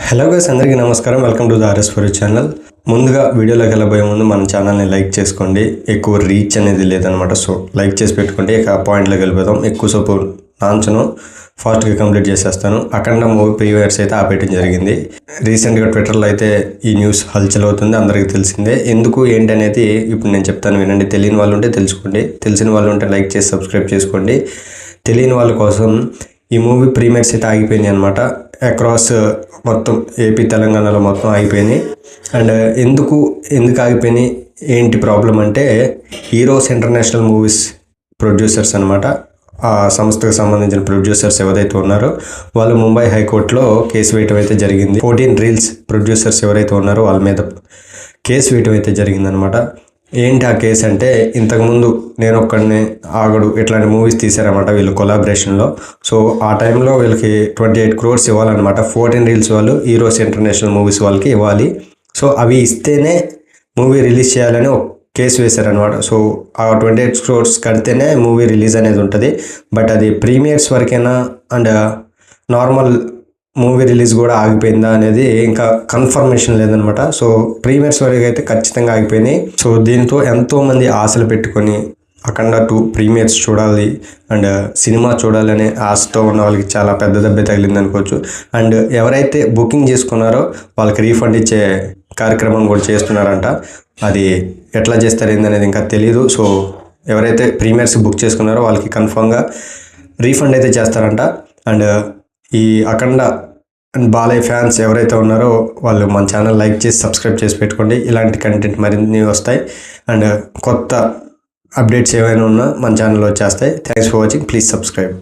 Hello guys, అందరికీ నమస్కారం. Welcome to the RS four channel. ముందుగా వీడియోలోకి వెళ్ళబోయే ముందు మన ఛానల్ని లైక్ చేసుకోండి. ఎక్కువ రీచ్ అనేది లేదనమాట, సో లైక్ చేసి పెట్టుకోండి. ఇక పాయింట్లోకి వెళ్ళిపోదాం. ఎక్కువ సేపు లాంచ్ను ఫాస్ట్గా కంప్లీట్ చేసేస్తాను. అఖండ మూవీ ప్రీమియర్స్ అయితే ఆపేయడం జరిగింది. రీసెంట్గా ట్విట్టర్లో అయితే ఈ న్యూస్ హల్చల్ అవుతుంది, అందరికీ తెలిసిందే. ఎందుకు ఏంటి అనేది ఇప్పుడు నేను చెప్తాను, వినండి. తెలియని వాళ్ళు ఉంటే తెలుసుకోండి, తెలిసిన వాళ్ళు ఉంటే లైక్ చేసి సబ్స్క్రైబ్ చేసుకోండి. తెలియని వాళ్ళ కోసం ఈ మూవీ ప్రీమియర్స్ అయితే ఆగిపోయినాయి అనమాట. అక్రాస్ మొత్తం ఏపీ తెలంగాణలో మొత్తం ఆగిపోయినాయి. అండ్ ఎందుకు ఆగిపోయినాయి, ఏంటి ప్రాబ్లం అంటే, హీరోస్ ఇంటర్నేషనల్ మూవీస్ ప్రొడ్యూసర్స్ అనమాట. ఆ సంస్థకు సంబంధించిన ప్రొడ్యూసర్స్ ఎవరైతే ఉన్నారో వాళ్ళు ముంబై హైకోర్టులో కేసు వేయటం అయితే జరిగింది. 14 రీల్స్ ప్రొడ్యూసర్స్ ఎవరైతే ఉన్నారో వాళ్ళ మీద కేసు వేయటం అయితే జరిగిందనమాట. ఏంటి ఆ కేసు అంటే, ఇంతకుముందు నేను ఒక్కడిని, ఆగడు ఇట్లాంటి మూవీస్ తీశారనమాట వీళ్ళు కొలాబరేషన్లో. సో ఆ టైంలో వీళ్ళకి 28 crores ఇవ్వాలన్నమాట. 14 రీల్స్ వాళ్ళు హీరోస్ ఇంటర్నేషనల్ మూవీస్ వాళ్ళకి ఇవ్వాలి. సో అవి ఇస్తేనే మూవీ రిలీజ్ చేయాలని ఒక కేసు వేశారనమాట. సో ఆ 28 crores కడితేనే మూవీ రిలీజ్ అనేది ఉంటుంది. బట్ అది ప్రీమియర్స్ వరకైనా అండ్ నార్మల్ మూవీ రిలీజ్ కూడా ఆగిపోయిందా అనేది ఇంకా కన్ఫర్మేషన్ లేదనమాట. సో ప్రీమియర్స్ వరకు అయితే ఖచ్చితంగా ఆగిపోయినాయి. సో దీంతో ఎంతోమంది ఆశలు పెట్టుకొని అఖండ 2 ప్రీమియర్స్ చూడాలి అండ్ సినిమా చూడాలనే ఆశతో ఉన్న వాళ్ళకి చాలా పెద్ద దెబ్బ తగిలింది అనుకోవచ్చు. అండ్ ఎవరైతే బుకింగ్ చేసుకున్నారో వాళ్ళకి రీఫండ్ ఇచ్చే కార్యక్రమం కూడా చేస్తున్నారంట. అది ఎట్లా చేస్తారు ఏందనేది ఇంకా తెలియదు. సో ఎవరైతే ప్రీమియర్స్ బుక్ చేసుకున్నారో వాళ్ళకి కన్ఫామ్గా రీఫండ్ అయితే చేస్తారంట. అండ్ ఈ అఖండ అండ్ బాలయ్య ఫ్యాన్స్ ఎవరైతే ఉన్నారో వాళ్ళు మన ఛానల్ లైక్ చేసి సబ్స్క్రైబ్ చేసి పెట్టుకోండి. ఇలాంటి కంటెంట్ మరిన్ని వస్తాయి. అండ్ కొత్త అప్డేట్స్ ఏవైనా ఉన్నా మన ఛానల్లో వచ్చేస్తాయి. Thanks for watching. Please subscribe.